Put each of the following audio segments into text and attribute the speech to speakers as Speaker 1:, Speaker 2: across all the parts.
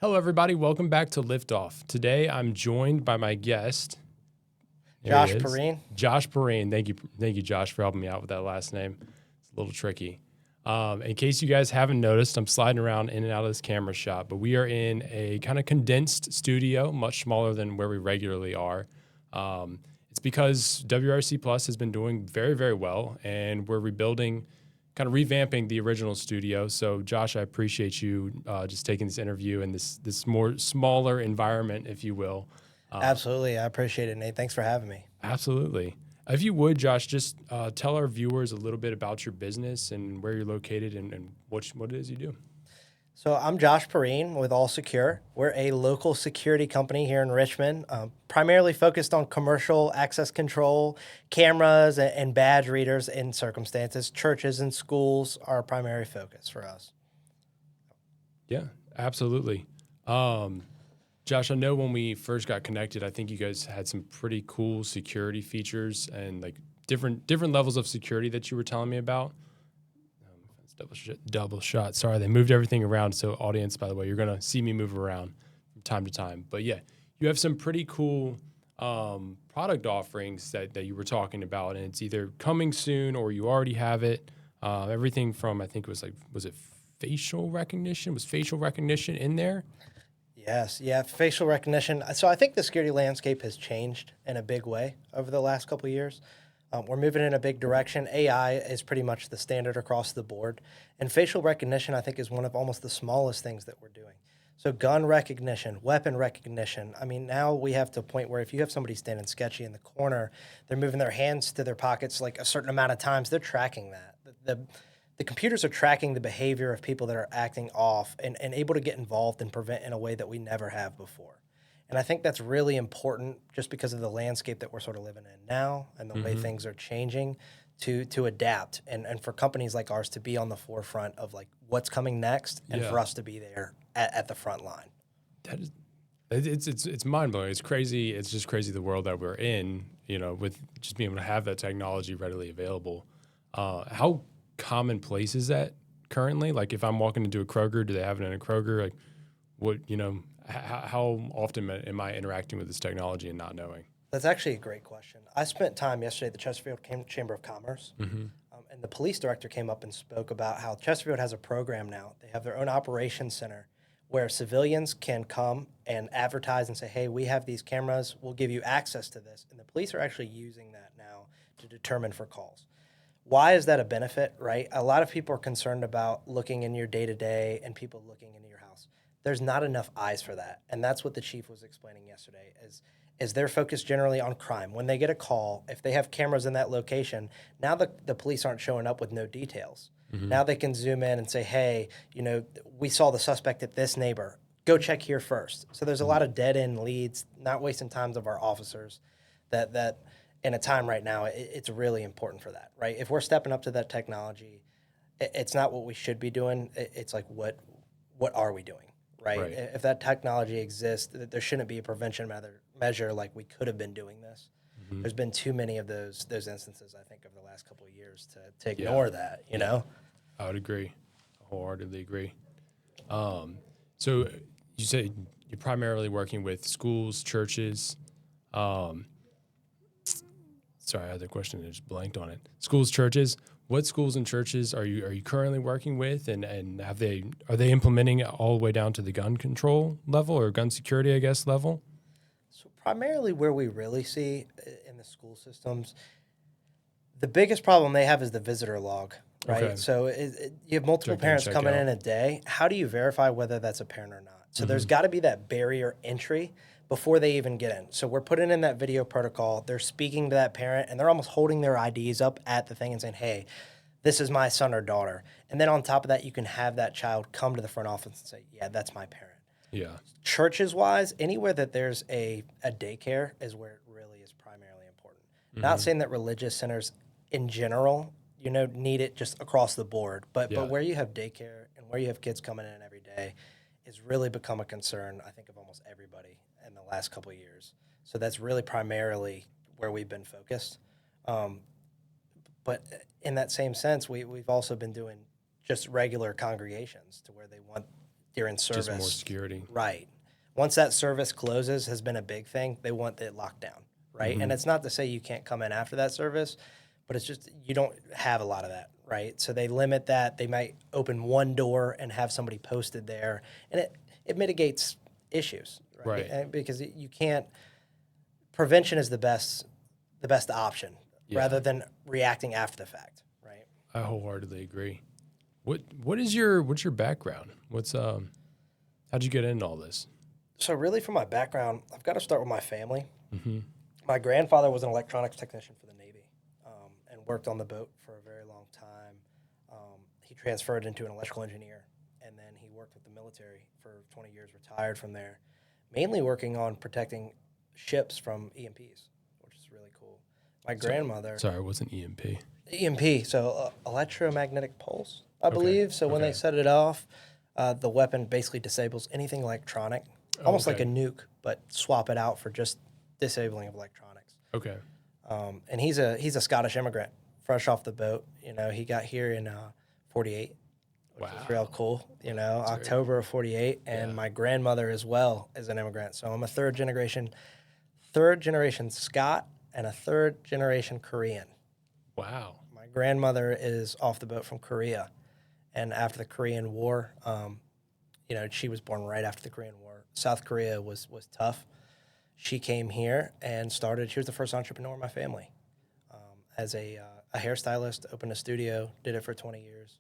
Speaker 1: Hello, everybody. Welcome back to Liftoff. Today, I'm joined by my guest. There
Speaker 2: Josh
Speaker 1: he is.
Speaker 2: Perrine.
Speaker 1: Josh Perrine. Thank you, Josh, for helping me out with that last name. It's a little tricky. In case you guys haven't noticed, I'm sliding around in and out of this camera shot, but we are in a kind of condensed studio, much smaller than where we regularly are. It's because WRC Plus has been doing very, very well, and we're rebuilding, kind of revamping the original studio. So, Josh, I appreciate you just taking this interview in this more smaller environment, if you will.
Speaker 2: Absolutely. I appreciate it, Nate. Thanks for having me.
Speaker 1: Absolutely. If you would, Josh, just tell our viewers a little bit about your business and where you're located and what it is you do.
Speaker 2: So I'm Josh Perrine with All Secure. We're a local security company here in Richmond, primarily focused on commercial access control, cameras, and badge readers in circumstances. Churches and schools are our primary focus for us.
Speaker 1: Yeah, absolutely. Josh, I know when we first got connected, I think you guys had some pretty cool security features and like different levels of security that you were telling me about. Double shot. Sorry, they moved everything around. So, audience, by the way, you're gonna see me move around from time to time. But yeah, you have some pretty cool product offerings that you were talking about, and it's either coming soon or you already have it. Everything from I think it was it facial recognition? Was facial recognition in there?
Speaker 2: Yes, yeah, facial recognition. So I think the security landscape has changed in a big way over the last couple of years. We're moving in a big direction. AI is pretty much the standard across the board. And facial recognition, I think, is one of almost the smallest things that we're doing. So gun recognition, weapon recognition. I mean, now we have to a point where if you have somebody standing sketchy in the corner, they're moving their hands to their pockets like a certain amount of times, they're tracking that. The computers are tracking the behavior of people that are acting off and able to get involved and prevent in a way that we never have before. And I think that's really important just because of the landscape that we're sort of living in now and the way things are changing to adapt and for companies like ours to be on the forefront of like what's coming next and for us to be there at the front line.
Speaker 1: That is, it's mind blowing. It's crazy. It's just crazy the world that we're in. With just being able to have that technology readily available. How commonplace is that currently? Like, if I'm walking into a Kroger, do they have it in a Kroger? Like, how often am I interacting with this technology and not knowing?
Speaker 2: That's actually a great question. I spent time yesterday at the Chesterfield Chamber of Commerce, and the police director came up and spoke about how Chesterfield has a program now. They have their own operations center where civilians can come and advertise and say, hey, we have these cameras, we'll give you access to this. And the police are actually using that now to determine for calls. Why is that a benefit, right? A lot of people are concerned about looking in your day-to-day and people looking into your house. There's not enough eyes for that. And that's what the chief was explaining yesterday is they're focused generally on crime. When they get a call, if they have cameras in that location, now the police aren't showing up with no details. Now they can zoom in and say, hey, we saw the suspect at this neighbor. Go check here first. So there's a lot of dead-end leads, not wasting times of our officers that in a time right now, it's really important for that, right? If we're stepping up to that technology, it's not what we should be doing. It's like, what are we doing, right? If that technology exists, there shouldn't be a prevention measure like we could have been doing this. There's been too many of those instances, I think, over the last couple of years to ignore that, you know?
Speaker 1: I would agree. I wholeheartedly agree. So you say you're primarily working with schools, churches. Sorry, I had the question and just blanked on it. Schools, churches. What schools and churches are you currently working with, and are they implementing it all the way down to the gun control level or gun security, I guess, level?
Speaker 2: So primarily where we really see in the school systems, the biggest problem they have is the visitor log, right?
Speaker 1: Okay.
Speaker 2: So you have multiple parents coming in a day. How do you verify whether that's a parent or not? So there's got to be that barrier entry before they even get in. So we're putting in that video protocol. They're speaking to that parent, and they're almost holding their IDs up at the thing and saying, hey, this is my son or daughter. And then on top of that, you can have that child come to the front office and say, yeah, that's my parent.
Speaker 1: Yeah.
Speaker 2: Churches-wise, anywhere that there's a daycare is where it really is primarily important. Not saying that religious centers in general, need it just across the board, but where you have daycare and where you have kids coming in every day has really become a concern, I think, of almost everybody in the last couple of years. So that's really primarily where we've been focused. But in that same sense, we've also been doing just regular congregations to where they want during service.
Speaker 1: Just more security.
Speaker 2: Right. Once that service closes has been a big thing. They want it locked down, right? And it's not to say you can't come in after that service, but it's just you don't have a lot of that, right? So they limit that. They might open one door and have somebody posted there, and it mitigates issues, right?
Speaker 1: Right.
Speaker 2: Because you can't. Prevention is the best option rather than reacting after the fact, right?
Speaker 1: I wholeheartedly agree. What's your background? How'd you get into all this?
Speaker 2: So really, from my background, I've got to start with my family. My grandfather was an electronics technician for the Navy and worked on the boat for a very long time. He transferred into an electrical engineer, and then he worked with the military for 20 years, retired from there, mainly working on protecting ships from EMPs, which is really cool. My grandmother...
Speaker 1: Sorry, it wasn't EMP.
Speaker 2: EMP, so electromagnetic pulse, I believe. So when they set it off, the weapon basically disables anything electronic, almost like a nuke, but swap it out for just disabling of electronics.
Speaker 1: Okay.
Speaker 2: And he's a Scottish immigrant, fresh off the boat. You know, he got here in 48, which is real cool. You know, that's October of 48, and my grandmother as well is an immigrant. So I'm a third generation Scot and a third generation Korean.
Speaker 1: Wow.
Speaker 2: My grandmother is off the boat from Korea, and after the Korean War, you know, she was born right after the Korean War. South Korea was tough. She came here and started. She was the first entrepreneur in my family. As a hairstylist, opened a studio, did it for 20 years.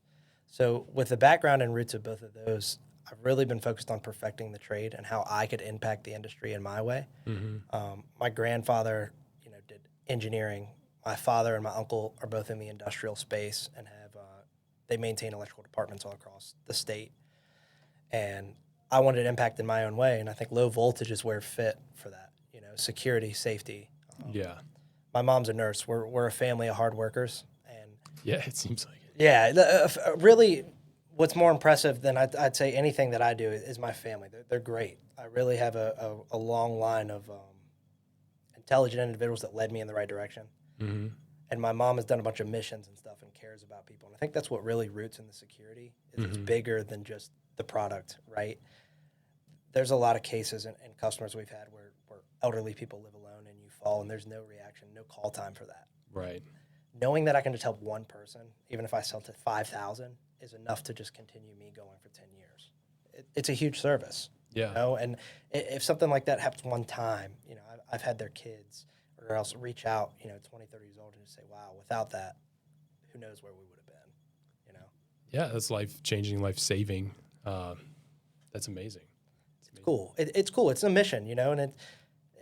Speaker 2: So with the background and roots of both of those, I've really been focused on perfecting the trade and how I could impact the industry in my way. My grandfather, you know, did engineering. My father and my uncle are both in the industrial space and have they maintain electrical departments all across the state. And I wanted to impact in my own way, and I think low voltage is where it fit for that. You know, security, safety. My mom's a nurse. We're a family of hard workers, and
Speaker 1: it seems like it.
Speaker 2: Yeah, really, what's more impressive than I'd say anything that I do is my family. They're great. I really have a long line of intelligent individuals that led me in the right direction. And my mom has done a bunch of missions and stuff and cares about people. And I think that's what really roots in the security is it's bigger than just the product, right? There's a lot of cases and customers we've had where elderly people live alone and you fall and there's no reaction, no call time for that.
Speaker 1: Right.
Speaker 2: Knowing that I can just help one person, even if I sell to 5,000, is enough to just continue me going for 10 years. It's a huge service.
Speaker 1: Yeah.
Speaker 2: You know? And if something like that happens one time, you know, I've had their kids or else reach out, you know, 20, 30 years old and just say, wow, without that, who knows where we would have been, you know?
Speaker 1: Yeah, that's life-changing, life-saving. That's amazing.
Speaker 2: It's cool. It's cool. It's a mission, you know, and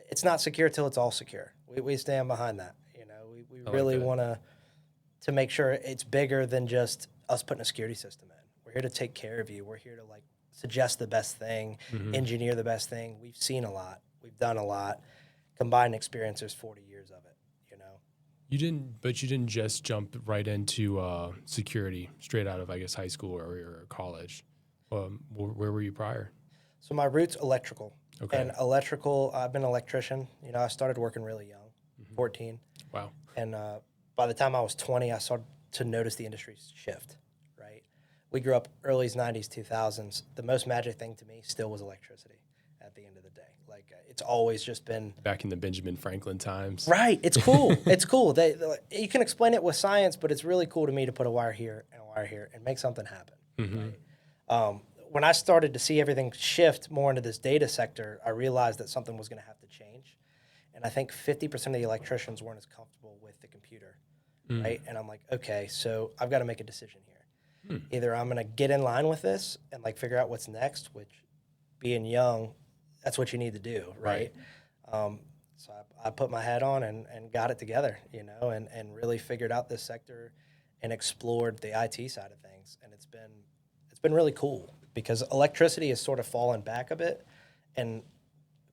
Speaker 2: it's not secure till it's all secure. We stand behind that, you know. We really want to make sure it's bigger than just us putting a security system in. We're here to take care of you. We're here to, like, suggest the best thing, engineer the best thing. We've seen a lot. We've done a lot. Combined experience, there's 40 years of it, you know.
Speaker 1: You didn't just jump right into security straight out of, I guess, high school or college. Where were you prior?
Speaker 2: So my roots, electrical.
Speaker 1: Okay.
Speaker 2: And electrical, I've been an electrician. You know, I started working really young, 14.
Speaker 1: Wow.
Speaker 2: And by the time I was 20, I started to notice the industry shift, right? We grew up early 90s, 2000s. The most magic thing to me still was electricity at the end of the day. Like, it's always just been... Back
Speaker 1: in the Benjamin Franklin times.
Speaker 2: Right. It's cool. It's cool. You can explain it with science, but it's really cool to me to put a wire here and a wire here and make something happen. Right? When I started to see everything shift more into this data sector, I realized that something was going to have to change. And I think 50% of the electricians weren't as comfortable with the computer, right? And I'm like, okay, so I've got to make a decision here. Either I'm going to get in line with this and, like, figure out what's next, which, being young, that's what you need to do, right? So I put my head on and got it together, you know, and really figured out this sector and explored the IT side of things. And it's been really cool because electricity has sort of fallen back a bit, and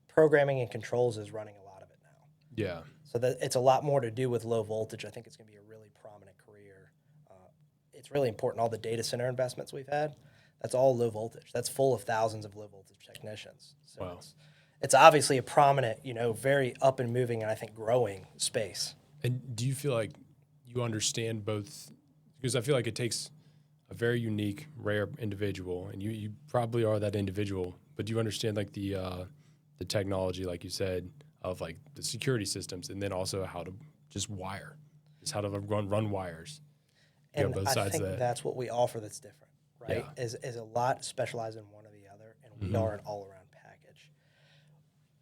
Speaker 2: programming and controls is running a lot of it now.
Speaker 1: Yeah.
Speaker 2: So that it's a lot more to do with low voltage. I think it's going to be a really prominent career. It's really important. All the data center investments we've had, that's all low voltage. That's full of thousands of low voltage technicians. So
Speaker 1: wow.
Speaker 2: It's obviously a prominent, you know, very up and moving and I think growing space.
Speaker 1: And do you feel like you understand both? Because I feel like it takes a very unique, rare individual, and you probably are that individual. But do you understand like the technology, like you said, of like the security systems, and then also how to just wire, just how to run wires. You
Speaker 2: And
Speaker 1: both
Speaker 2: I
Speaker 1: sides of
Speaker 2: think
Speaker 1: that.
Speaker 2: that's what we offer that's different, right?
Speaker 1: Yeah.
Speaker 2: Is a lot specialized in one or the other, and we
Speaker 1: Mm-hmm.
Speaker 2: are an all-around package.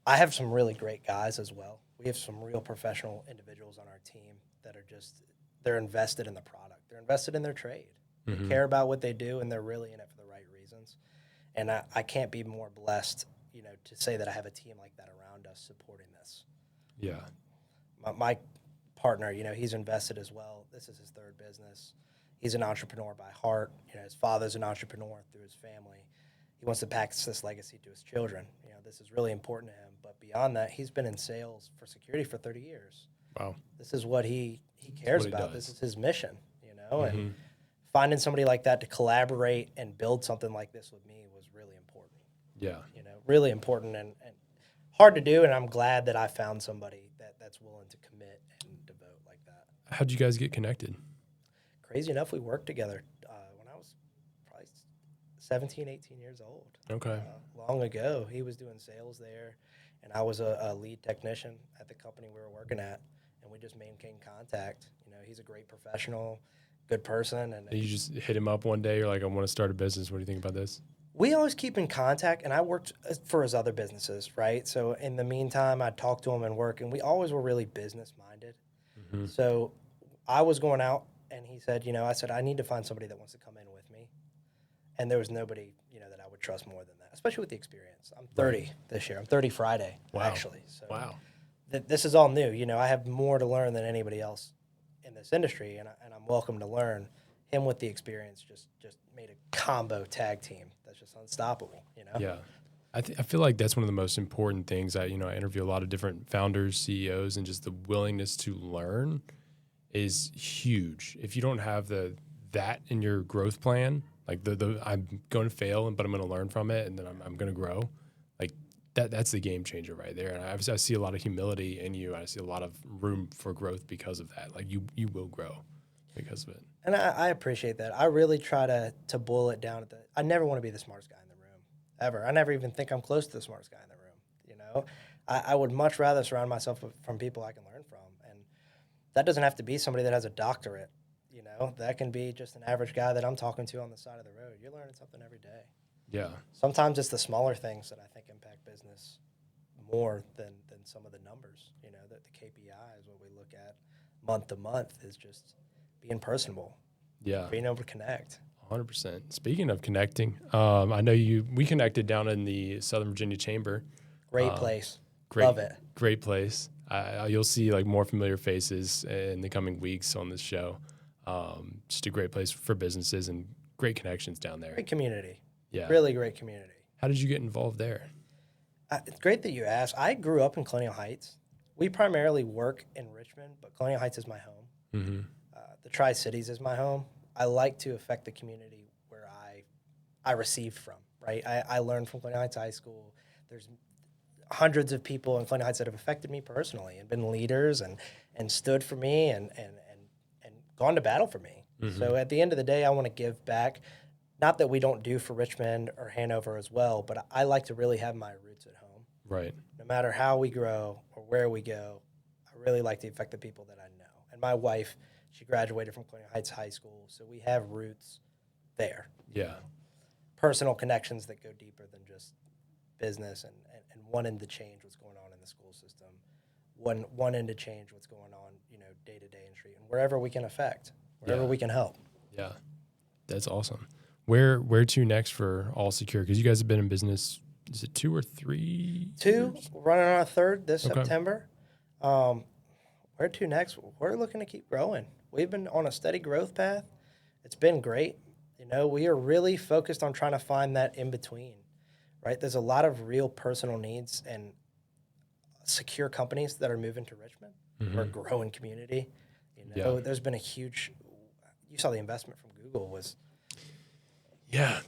Speaker 2: I have some really great guys as well. We have some real professional individuals on our team that are just, they're invested in the product. They're invested in their trade. They
Speaker 1: Mm-hmm.
Speaker 2: care about what they do, and they're really in it for the right reasons. And I can't be more blessed, to say that I have a team like that around us supporting this.
Speaker 1: Yeah.
Speaker 2: My partner, he's invested as well. This is his third business. He's an entrepreneur by heart. His father's an entrepreneur through his family. He wants to pass this legacy to his children. This is really important to him. But beyond that, he's been in sales for security for 30 years.
Speaker 1: Wow.
Speaker 2: This is what he cares
Speaker 1: what he
Speaker 2: about.
Speaker 1: does.
Speaker 2: This is his mission,
Speaker 1: Mm-hmm.
Speaker 2: and finding somebody like that to collaborate and build something like this with me was really important.
Speaker 1: Yeah.
Speaker 2: Really important and hard to do. And I'm glad that I found somebody that's willing to commit and devote like that.
Speaker 1: How'd you guys get connected?
Speaker 2: Crazy enough, we worked together when I was probably 17, 18 years old.
Speaker 1: Okay.
Speaker 2: Long ago. He was doing sales there, and I was a lead technician at the company we were working at, and we just maintained contact. He's a great professional, good person. And
Speaker 1: You just hit him up one day. You're like, I want to start a business. What do you think about this?
Speaker 2: we always keep in contact, and I worked for his other businesses, right? So in the meantime, I'd talk to him and work, and we always were really business-minded.
Speaker 1: Mm-hmm.
Speaker 2: So I was going out, and he said, I said, I need to find somebody that wants to come in with me. And there was nobody, that I would trust more than that, especially with the experience. I'm 30 this year. I'm 30 Friday, actually. So
Speaker 1: Wow.
Speaker 2: this is all new. I have more to learn than anybody else in this industry, and I'm welcome to learn. Him with the experience just made a combo tag team that's just unstoppable,
Speaker 1: Yeah. I feel like that's one of the most important things. I interview a lot of different founders, CEOs, and just the willingness to learn is huge. If you don't have that in your growth plan, like I'm going to fail, but I'm going to learn from it, and then I'm going to grow. Like that's the game changer right there. And I see a lot of humility in you. I see a lot of room for growth because of that. Like you will grow because of it.
Speaker 2: And I appreciate that. I really try to boil it down. I never want to be the smartest guy in the room, ever. I never even think I'm close to the smartest guy in the room. I would much rather surround myself from people I can learn from. And that doesn't have to be somebody that has a doctorate. That can be just an average guy that I'm talking to on the side of the road. You're learning something every day.
Speaker 1: Yeah.
Speaker 2: Sometimes it's the smaller things that I think impact business more than some of the numbers. That the KPIs, what we look at month to month, is just being personable.
Speaker 1: Yeah.
Speaker 2: Being able to connect.
Speaker 1: 100%. Speaking of connecting, I know we connected down in the Southern Virginia Chamber.
Speaker 2: Great place.
Speaker 1: Great,
Speaker 2: Love it.
Speaker 1: Great place. You'll see like more familiar faces in the coming weeks on this show. Just a great place for businesses and great connections down there.
Speaker 2: Great community.
Speaker 1: Yeah.
Speaker 2: Really great community.
Speaker 1: How did you get involved there?
Speaker 2: It's great that you asked. I grew up in Colonial Heights. We primarily work in Richmond, but Colonial Heights is my home.
Speaker 1: Mm-hmm.
Speaker 2: The Tri-Cities is my home. I like to affect the community where I received from, right? I learned from Colonial Heights High School. There's hundreds of people in Colonial Heights that have affected me personally and been leaders and stood for me and gone to battle for me.
Speaker 1: Mm-hmm.
Speaker 2: So at the end of the day, I want to give back. Not that we don't do for Richmond or Hanover as well, but I like to really have my roots at home.
Speaker 1: Right.
Speaker 2: No matter how we grow or where we go, I really like to affect the people that I know. And my wife, she graduated from Colonial Heights High School, so we have roots there.
Speaker 1: Yeah.
Speaker 2: Personal connections that go deeper than just business and wanting to change what's going on in the school system, wanting to change what's going on, day to day in street, and wherever we can affect, wherever we can help.
Speaker 1: Yeah. That's awesome. Where to next for All Secure? Because you guys have been in business, is it 2 or 3?
Speaker 2: 2, running on our 3rd this
Speaker 1: Okay.
Speaker 2: September. Where to next? We're looking to keep growing. We've been on a steady growth path. It's been great. We are really focused on trying to find that in between, right? There's a lot of real personal needs and secure companies that are moving to Richmond.
Speaker 1: Mm-hmm.
Speaker 2: We're a growing community. There's been a huge, you saw the investment from Google was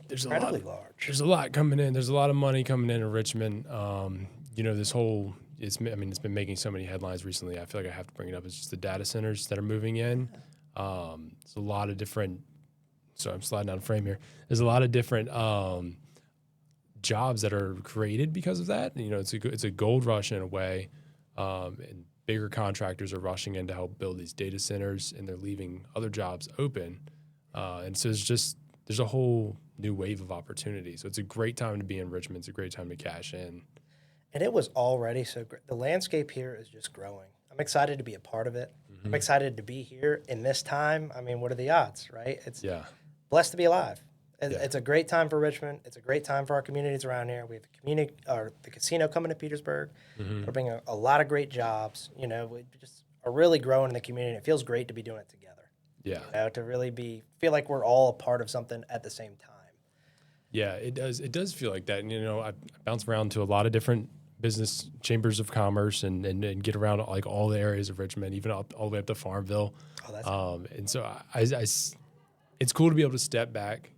Speaker 1: there's
Speaker 2: incredibly large.
Speaker 1: There's a lot coming in. There's a lot of money coming in Richmond. This whole it's been making so many headlines recently. I feel like I have to bring it up. It's just the data centers that are moving in. It's a lot of different so I'm sliding down frame here. There's a lot of different jobs that are created because of that. You know, it's a gold rush in a way, and bigger contractors are rushing in to help build these data centers, and they're leaving other jobs open. And so there's a whole new wave of opportunity. So it's a great time to be in Richmond. It's a great time to cash in.
Speaker 2: And it was already so great. The landscape here is just growing. I'm excited to be a part of it.
Speaker 1: Mm-hmm.
Speaker 2: I'm excited to be here in this time. I mean, what are the odds, right? It's
Speaker 1: Yeah.
Speaker 2: blessed to be alive.
Speaker 1: Yeah.
Speaker 2: It's a great time for Richmond. It's a great time for our communities around here. We have the casino coming to Petersburg.
Speaker 1: Mm-hmm.
Speaker 2: We're bringing a lot of great jobs. You know, we just are really growing in the community. It feels great to be doing it together.
Speaker 1: Yeah.
Speaker 2: You know, to really feel like we're all a part of something at the same time.
Speaker 1: Yeah, it does. It does feel like that. And, you know, I bounce around to a lot of different business chambers of commerce and get around like all the areas of Richmond, even up all the way up to Farmville.
Speaker 2: Oh, that's cool.
Speaker 1: And so it's cool to be able to step back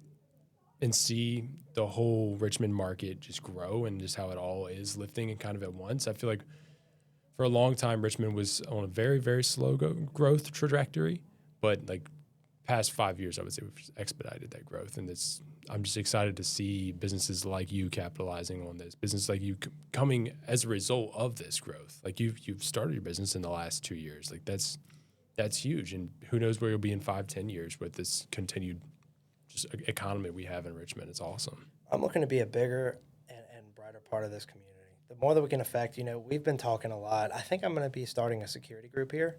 Speaker 1: and see the whole Richmond market just grow and just how it all is lifting and kind of at once. I feel like for a long time, Richmond was on a very, very slow growth trajectory, but like past 5 years, I would say we've expedited that growth. And I'm just excited to see businesses like you capitalizing on this, business like you coming as a result of this growth. Like you've started your business in the last 2 years. Like that's huge. And who knows where you'll be in 5-10 years with this continued just economy we have in Richmond. It's awesome.
Speaker 2: I'm looking to be a bigger and brighter part of this community. The more that we can affect, you know, we've been talking a lot. I think I'm going to be starting a security group here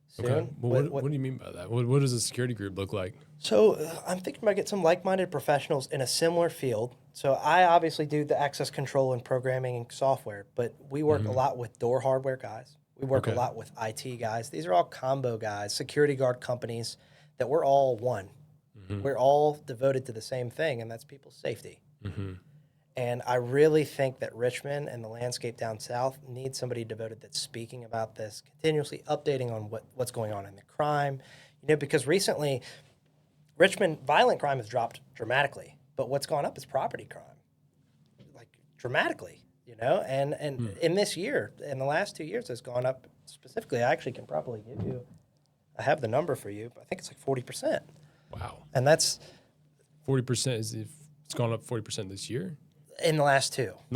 Speaker 2: soon.
Speaker 1: Okay. Well, what do you mean by that? What does a security group look like?
Speaker 2: So I'm thinking about getting some like-minded professionals in a similar field. So I obviously do the access control and programming and software, but we work a lot with door hardware guys. We work a lot with IT guys. These are all combo guys, security guard companies that we're all one. We're all devoted to the same thing, and that's people's safety. And I really think that Richmond and the landscape down south needs somebody devoted that's speaking about this, continuously updating on what's going on in the crime. You know, because recently, Richmond violent crime has dropped dramatically, but what's gone up is property crime, like dramatically. You know, and in this year, in the last 2 years, it's gone up specifically. I actually can probably give you, I have the number for you, but I think it's like 40%.
Speaker 1: Wow.
Speaker 2: And that's
Speaker 1: 40% it's gone up 40% this year?
Speaker 2: in the last two.
Speaker 1: The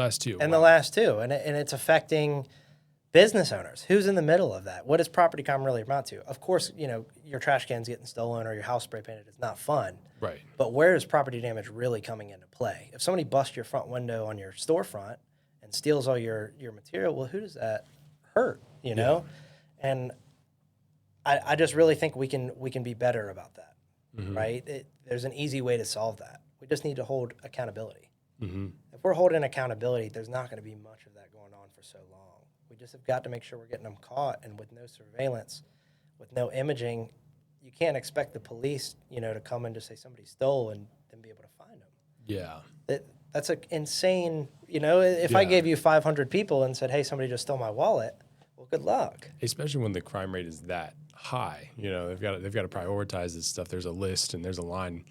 Speaker 2: last two. And it's affecting business owners. Who's in the middle of that? What does property crime really amount to? Of course, you know, your trash can's getting stolen or your house spray painted is not fun.
Speaker 1: Right.
Speaker 2: But where is property damage really coming into play? If somebody busts your front window on your storefront and steals all your material, well, who does that hurt, you know? And I just really think we can be better about that, right? There's an easy way to solve that. We just need to hold accountability. If we're holding accountability, there's not going to be much of that going on for so long. We just have got to make sure we're getting them caught, and with no surveillance, with no imaging, you can't expect the police, you know, to come and just say somebody stole and then be able to find them.
Speaker 1: Yeah.
Speaker 2: That's an insane, you know, if I gave you 500 people and said, hey, somebody just stole my wallet, well, good luck.
Speaker 1: Especially when the crime rate is that high. You know, they've got to prioritize this stuff. There's a list and there's a line.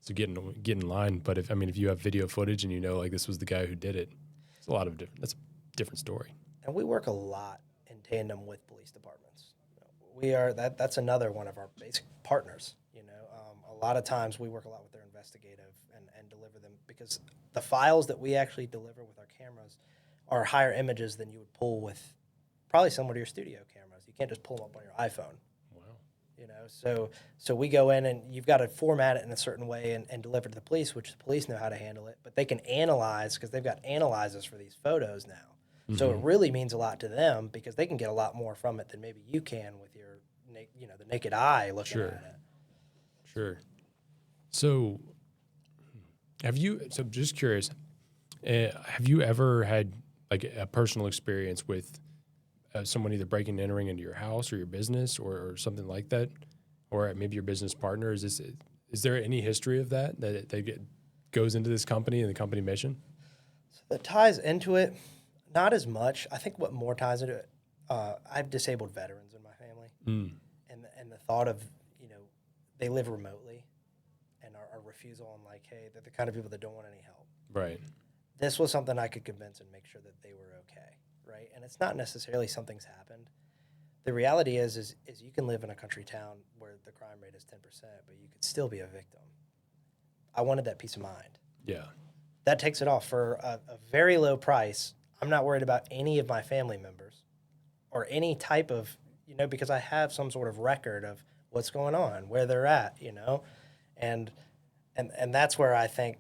Speaker 1: So get in line. But if you have video footage and you know like this was the guy who did it, it's a lot of different. That's a different story.
Speaker 2: And we work a lot in tandem with police departments. We are that's another one of our basic partners. You know, a lot of times we work a lot with their investigative and deliver them because the files that we actually deliver with our cameras are higher images than you would pull with probably similar to your studio cameras. You can't just pull them up on your iPhone. You know, so we go in and you've got to format it in a certain way and deliver to the police, which the police know how to handle it. But they can analyze because they've got analyzers for these photos now. So it really means a lot to them because they can get a lot more from it than maybe you can with your, you know, the naked eye looking at it.
Speaker 1: Sure. So, just curious, have you ever had like a personal experience with someone either breaking and entering into your house or your business or something like that, or maybe your business partner? Is there any history of that goes into this company and the company mission?
Speaker 2: So that ties into it, not as much. I think what more ties into it, I've disabled veterans in my family, and the thought of, you know, they live remotely, and our refusal on like, hey, they're the kind of people that don't want any help.
Speaker 1: Right.
Speaker 2: This was something I could convince and make sure that they were okay. Right? And it's not necessarily something's happened. The reality is you can live in a country town where the crime rate is 10%, but you could still be a victim. I wanted that peace of mind.
Speaker 1: Yeah.
Speaker 2: That takes it off for a very low price. I'm not worried about any of my family members or any type of, because I have some sort of record of what's going on, where they're at, and that's where I think,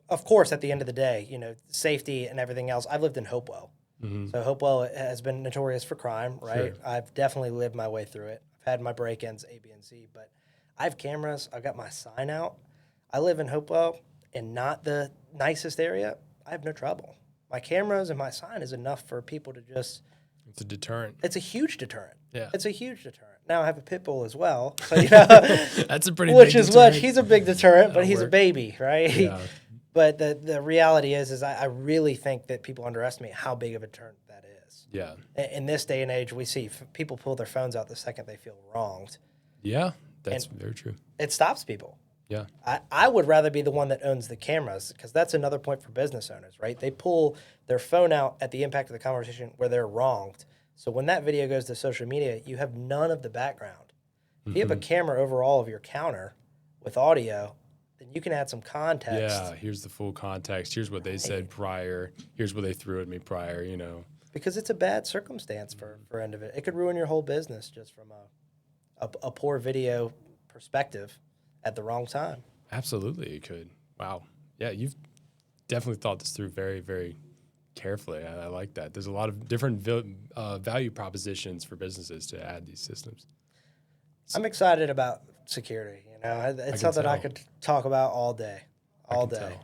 Speaker 2: of course, at the end of the day, safety and everything else. I've lived in Hopewell. So Hopewell has been notorious for crime, right?
Speaker 1: Sure.
Speaker 2: I've definitely lived my way through it. I've had my break-ins, A, B, and C, but I have cameras. I've got my sign out. I live in Hopewell and not the nicest area. I have no trouble. My cameras and my sign is enough for people to just...
Speaker 1: It's a deterrent.
Speaker 2: It's a huge deterrent.
Speaker 1: Yeah.
Speaker 2: It's a huge deterrent. Now I have a pit bull as well. So,
Speaker 1: that's a pretty
Speaker 2: which
Speaker 1: big
Speaker 2: is
Speaker 1: deterrent.
Speaker 2: he's a big deterrent, but
Speaker 1: That'll
Speaker 2: he's a
Speaker 1: work.
Speaker 2: baby, right?
Speaker 1: Yeah.
Speaker 2: But the reality is I really think that people underestimate how big of a deterrent that is.
Speaker 1: Yeah.
Speaker 2: In this day and age, we see people pull their phones out the second they feel wronged.
Speaker 1: Yeah, that's very true.
Speaker 2: It stops people.
Speaker 1: Yeah.
Speaker 2: I would rather be the one that owns the cameras, because that's another point for business owners, right? They pull their phone out at the impact of the conversation where they're wronged. So when that video goes to social media, you have none of the background. If you have a camera over all of your counter with audio, then you can add some context.
Speaker 1: Yeah, here's the full context. Here's what they said prior. Here's what they threw at me prior,
Speaker 2: Because it's a bad circumstance for individuals. It could ruin your whole business just from a poor video perspective at the wrong time.
Speaker 1: Absolutely, it could. Wow. Yeah, you've definitely thought this through very, very carefully. I like that. There's a lot of different value propositions for businesses to add these systems.
Speaker 2: I'm excited about security. It's something I could talk about all day, all day.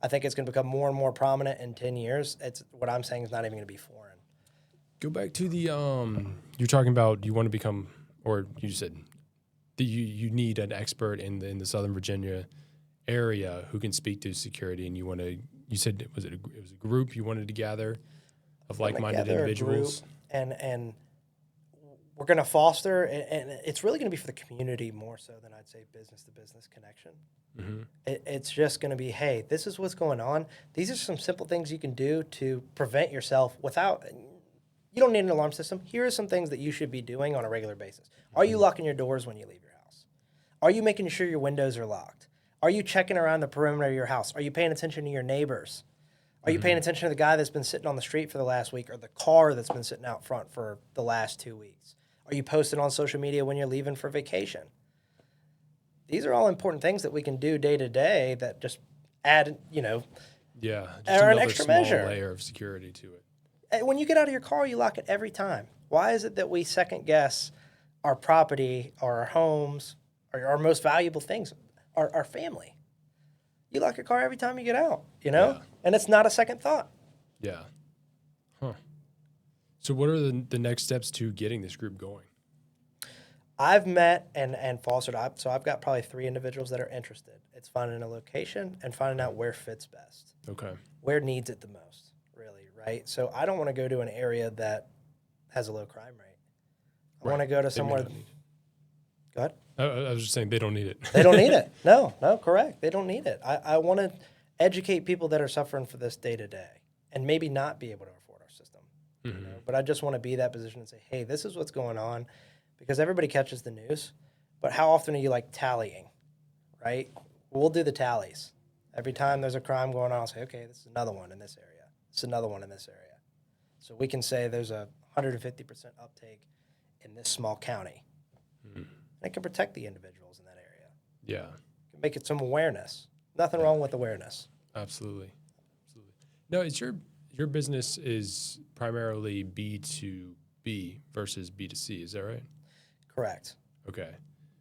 Speaker 2: I think it's going to become more and more prominent in 10 years. It's what I'm saying is not even going to be foreign.
Speaker 1: Go back to the you're talking about you want to become, or you said that you need an expert in the Southern Virginia area who can speak to security, and you said it was a group you wanted to gather of like-minded individuals,
Speaker 2: and we're going to foster, and it's really going to be for the community more so than I'd say business-to-business connection.
Speaker 1: Mm-hmm.
Speaker 2: It's just going to be, hey, this is what's going on. These are some simple things you can do to prevent yourself without. You don't need an alarm system. Here are some things that you should be doing on a regular basis. Are you locking your doors when you leave your house? Are you making sure your windows are locked? Are you checking around the perimeter of your house? Are you paying attention to your neighbors? Are you paying attention to the guy that's been sitting on the street for the last week, or the car that's been sitting out front for the last 2 weeks? Are you posting on social media when you're leaving for vacation? These are all important things that we can do day to day that just add,
Speaker 1: yeah, just
Speaker 2: an
Speaker 1: another
Speaker 2: extra
Speaker 1: small
Speaker 2: measure.
Speaker 1: layer of security to it.
Speaker 2: When you get out of your car, you lock it every time. Why is it that we second guess our property or our homes or our most valuable things, our family? You lock your car every time you get out,
Speaker 1: Yeah.
Speaker 2: And it's not a second thought.
Speaker 1: Yeah. Huh. So what are the next steps to getting this group going?
Speaker 2: I've met and fostered, so I've got probably 3 individuals that are interested. It's finding a location and finding out where fits best,
Speaker 1: Okay.
Speaker 2: where needs it the most, really, right? So I don't want to go to an area that has a low crime rate. I want to go to
Speaker 1: They may
Speaker 2: somewhere.
Speaker 1: not need it.
Speaker 2: Go ahead.
Speaker 1: I was just saying they don't need it.
Speaker 2: They don't need it. No, correct. They don't need it. I want to educate people that are suffering for this day to day and maybe not be able to afford our system. But I just want to be that position and say, hey, this is what's going on, because everybody catches the news. But how often are you tallying, right? We'll do the tallies. Every time there's a crime going on, I'll say, okay, this is another one in this area. It's another one in this area. So we can say there's a 150% uptake in this small county. And it can protect the individuals in that area.
Speaker 1: Yeah.
Speaker 2: It can make it some awareness. Nothing wrong with awareness.
Speaker 1: Absolutely. No, it's your business is primarily B2B versus B2C. Is that right?
Speaker 2: Correct.
Speaker 1: Okay.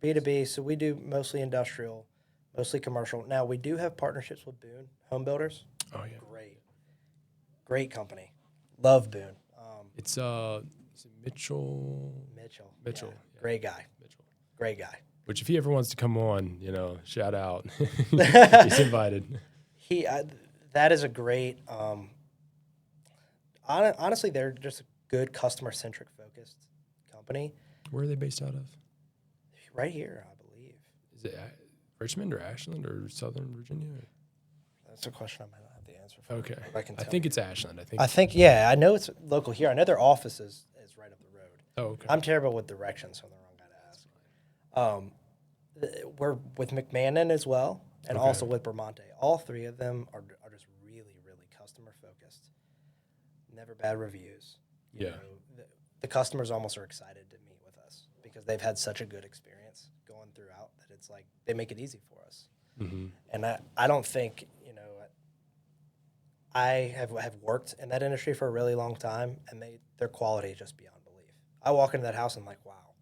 Speaker 2: B2B, so we do mostly industrial, mostly commercial. Now, we do have partnerships with Boone Home Builders.
Speaker 1: Oh yeah.
Speaker 2: Great company. Love Boone.
Speaker 1: It's is it Mitchell?
Speaker 2: Mitchell.
Speaker 1: Mitchell.
Speaker 2: Yeah.
Speaker 1: Yeah.
Speaker 2: Great guy.
Speaker 1: Mitchell.
Speaker 2: Great guy.
Speaker 1: Which, if he ever wants to come on, shout out. He's invited.
Speaker 2: That is a great. Honestly, they're just a good customer-centric focused company.
Speaker 1: Where are they based out of?
Speaker 2: Right here, I believe.
Speaker 1: Is it Richmond or Ashland or Southern Virginia?
Speaker 2: That's a question I might not have the answer for.
Speaker 1: Okay.
Speaker 2: I can
Speaker 1: I
Speaker 2: tell
Speaker 1: think
Speaker 2: you.
Speaker 1: it's Ashland.
Speaker 2: I know it's local here. I know their office is right up the road.
Speaker 1: Oh, okay.
Speaker 2: I'm terrible with directions, so I'm the wrong guy to ask. We're with McMahon as well. and
Speaker 1: Okay.
Speaker 2: also with Bramante. All three of them are just really, really customer focused. Never bad reviews. You know, the customers almost are excited to meet with us because they've had such a good experience going throughout that it's like they make it easy for us.
Speaker 1: Mm-hmm.
Speaker 2: And I don't think, I have worked in that industry for a really long time, and their quality is just beyond belief. I walk into that house and I'm like, wow,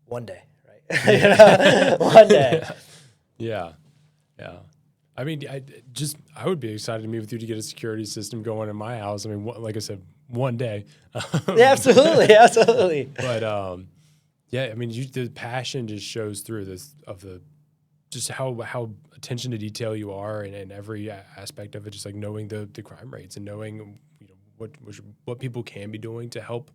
Speaker 2: one day, right? One day.
Speaker 1: Yeah. I mean, I would be excited to meet with you to get a security system going in my house. I mean, like I said, one day.
Speaker 2: Yeah, absolutely.
Speaker 1: But yeah, I mean, the passion just shows through just how attention to detail you are, and every aspect of it. Just like knowing the crime rates and knowing what people can be doing to help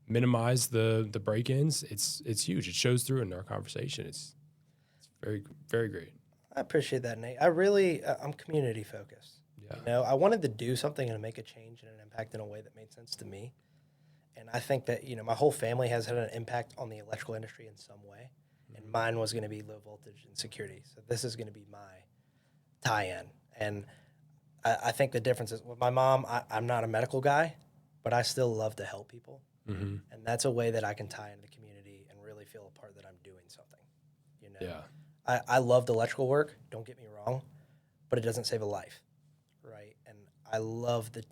Speaker 1: minimize the break-ins. It's huge. It shows through in our conversation. It's very, very great.
Speaker 2: I appreciate that, Nate. I'm community focused.
Speaker 1: Yeah.
Speaker 2: I wanted to do something and make a change and an impact in a way that made sense to me. And I think that, my whole family has had an impact on the electrical industry in some way. And mine was going to be low voltage and security. So this is going to be my tie-in. And I think the difference is with my mom, I'm not a medical guy, but I still love to help people.
Speaker 1: Mm-hmm.
Speaker 2: And that's a way that I can tie into the community and really feel a part that I'm doing something.
Speaker 1: Yeah.
Speaker 2: I love the electrical work, don't get me wrong, but it doesn't save a life, right? And I love that.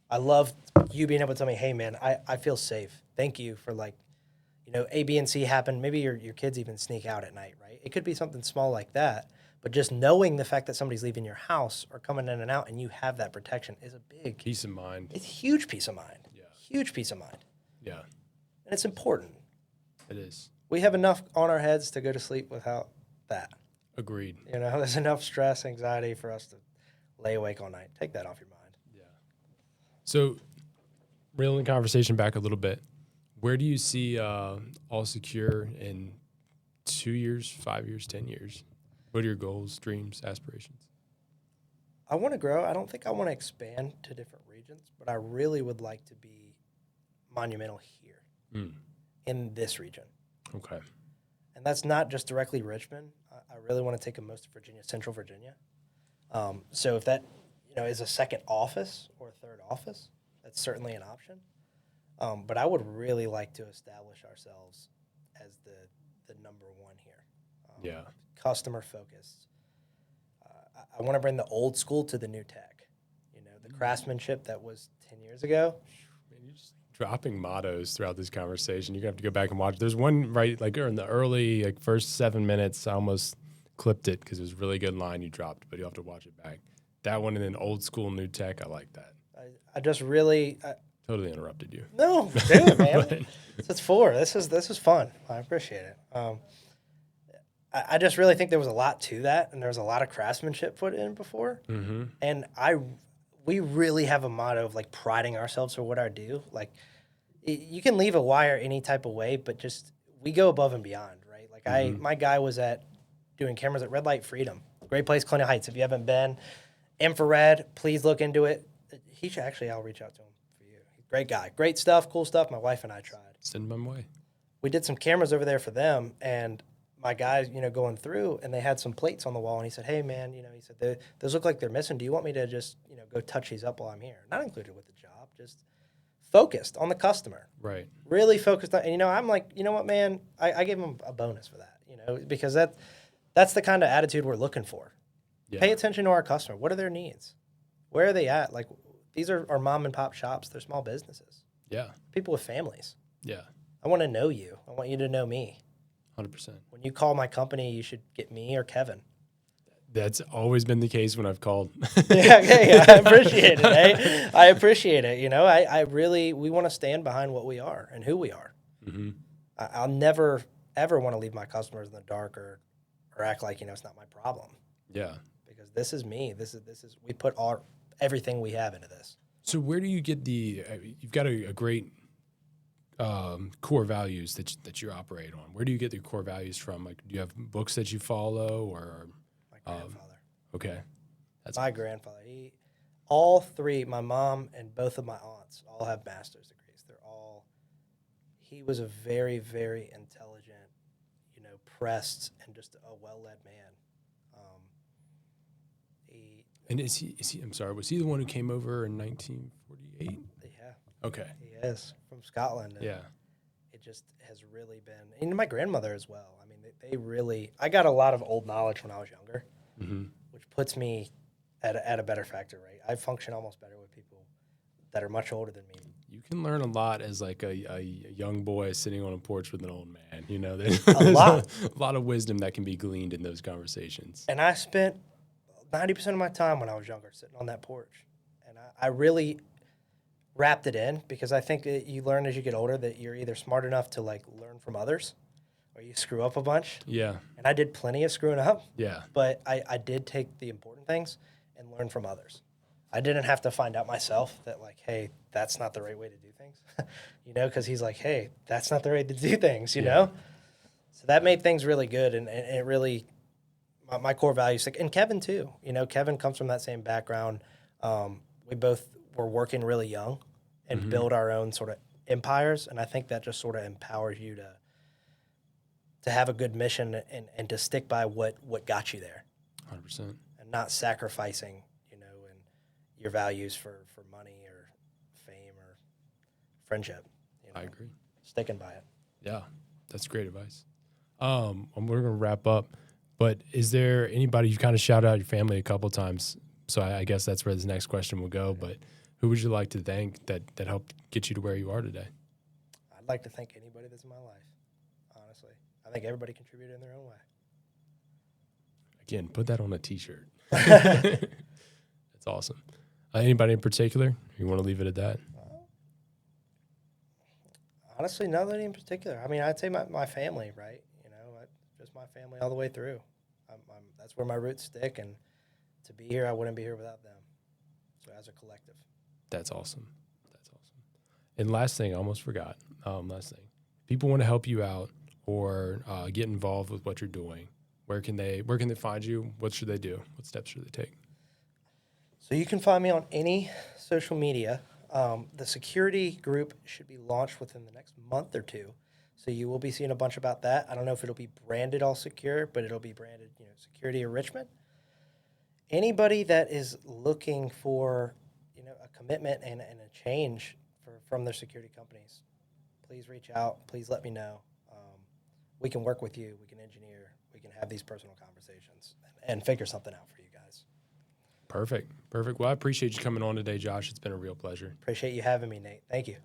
Speaker 2: I love you being able to tell me, hey, man, I feel safe. Thank you for A, B, and C happen. Maybe your kids even sneak out at night, right? It could be something small like that, but just knowing the fact that somebody's leaving your house or coming in and out and you have that protection is a big
Speaker 1: Peace of mind.
Speaker 2: It's a huge peace of mind.
Speaker 1: Yeah.
Speaker 2: Huge peace of mind.
Speaker 1: Yeah.
Speaker 2: And it's important.
Speaker 1: It is.
Speaker 2: We have enough on our heads to go to sleep without that.
Speaker 1: Agreed.
Speaker 2: There's enough stress, anxiety for us to lay awake all night. Take that off your mind.
Speaker 1: Yeah. So, reeling the conversation back a little bit, where do you see All Secure in 2 years, 5 years, 10 years? What are your goals, dreams, aspirations?
Speaker 2: I want to grow. I don't think I want to expand to different regions, but I really would like to be monumental here in this region.
Speaker 1: Okay.
Speaker 2: And that's not just directly Richmond. I really want to take them most of Virginia, Central Virginia. So if that, is a second office or a third office, that's certainly an option. But I would really like to establish ourselves as the number one here.
Speaker 1: Yeah.
Speaker 2: Customer focused. I want to bring the old school to the new tech. The craftsmanship that was 10 years ago.
Speaker 1: Man, you're just dropping mottos throughout this conversation. You're going to have to go back and watch. There's one in the early first 7 minutes. I almost clipped it because it was a really good line you dropped, but you'll have to watch it back. That one and then old school, new tech. I like that.
Speaker 2: I just really
Speaker 1: Totally interrupted you.
Speaker 2: no, do it, man. It's for. This is fun. I appreciate it. I just really think there was a lot to that, and there was a lot of craftsmanship put in before.
Speaker 1: Mm-hmm.
Speaker 2: And we really have a motto of priding ourselves for what I do. You can leave a wire any type of way, but just we go above and beyond, right? My guy was doing cameras at Red Light Freedom, great place, Colonial Heights. If you haven't been, infrared, please look into it. He should I'll reach out to him for you. Great guy, great stuff, cool stuff. My wife and I tried.
Speaker 1: Send them my way.
Speaker 2: We did some cameras over there for them, and my guys, going through, and they had some plates on the wall, and he said, hey, man, he said, those look like they're missing. Do you want me to just, go touch these up while I'm here? Not included with the job, just focused on the customer.
Speaker 1: Right.
Speaker 2: Really focused on, and, I'm like, you know what, man, I gave him a bonus for that, because that's the kind of attitude we're looking for.
Speaker 1: Yeah.
Speaker 2: Pay attention to our customer. What are their needs? Where are they at? These are our mom and pop shops. They're small businesses.
Speaker 1: Yeah.
Speaker 2: People with families.
Speaker 1: Yeah.
Speaker 2: I want to know you. I want you to know me.
Speaker 1: 100%.
Speaker 2: When you call my company, you should get me or Kevin.
Speaker 1: That's always been the case when I've called.
Speaker 2: Yeah, I appreciate it. Eh? I appreciate it. We want to stand behind what we are and who we are.
Speaker 1: Mm-hmm.
Speaker 2: I'll never, ever want to leave my customers in the dark or act like, it's not my problem.
Speaker 1: Yeah.
Speaker 2: Because this is me. This is we put everything we have into this.
Speaker 1: So where do you get you've got a great core values that you operate on. Where do you get the core values from? Do you have books that you follow or?
Speaker 2: My grandfather.
Speaker 1: Okay.
Speaker 2: That's my grandfather. All three, my mom and both of my aunts, all have master's degrees. He was a very, very intelligent, impressed and just a well-led man.
Speaker 1: And is he, I'm sorry, was he the one who came over in 1948?
Speaker 2: Yeah,
Speaker 1: Okay.
Speaker 2: he is from Scotland. And
Speaker 1: Yeah.
Speaker 2: it just has really been, and my grandmother as well. I mean, they really, I got a lot of old knowledge when I was younger, which puts me at a better factor rate. I function almost better with people that are much older than me.
Speaker 1: You can learn a lot as like a young boy sitting on a porch with an old man. You know, there's
Speaker 2: A lot.
Speaker 1: a lot of wisdom that can be gleaned in those conversations.
Speaker 2: And I spent 90% of my time when I was younger sitting on that porch. And I really wrapped it in because I think that you learn as you get older that you're either smart enough to like learn from others or you screw up a bunch.
Speaker 1: Yeah.
Speaker 2: And I did plenty of screwing up.
Speaker 1: Yeah.
Speaker 2: But I did take the important things and learn from others. I didn't have to find out myself that like, hey, that's not the right way to do things, you know, because he's like, hey, that's not the way to do things, you know? So that made things really good. And it really, my core values, and Kevin too, you know, Kevin comes from that same background. We both were working really young and build our own sort of empires. And I think that just sort of empowers you to have a good mission and to stick by what got you there.
Speaker 1: 100%.
Speaker 2: And not sacrificing, you know, and your values for money or fame or friendship. You know,
Speaker 1: I agree.
Speaker 2: Sticking by it.
Speaker 1: Yeah, that's great advice. And we're going to wrap up, but is there anybody, you kind of shouted out your family a couple times, so I guess that's where this next question will go, but who would you like to thank that helped get you to where you are today?
Speaker 2: I'd like to thank anybody that's in my life, honestly. I think everybody contributed in their own way.
Speaker 1: Again, put that on a T-shirt. That's awesome. Anybody in particular? You want to leave it at that?
Speaker 2: Honestly, nobody in particular. I mean, I'd say my family, right? You know, just my family all the way through. That's where my roots stick, and to be here, I wouldn't be here without them. So as a collective.
Speaker 1: That's awesome. That's awesome. And last thing, I almost forgot. Last thing, people want to help you out or get involved with what you're doing. Where can they find you? What should they do? What steps should they take?
Speaker 2: So you can find me on any social media. The security group should be launched within the next month or two. So you will be seeing a bunch about that. I don't know if it'll be branded All Secure, but it'll be branded, you know, Security Enrichment. Anybody that is looking for, you know, a commitment and a change from their security companies, please reach out. Please let me know. We can work with you. We can engineer. We can have these personal conversations and figure something out for you guys.
Speaker 1: Perfect. Well, I appreciate you coming on today, Josh. It's been a real pleasure.
Speaker 2: Appreciate you having me, Nate. Thank you.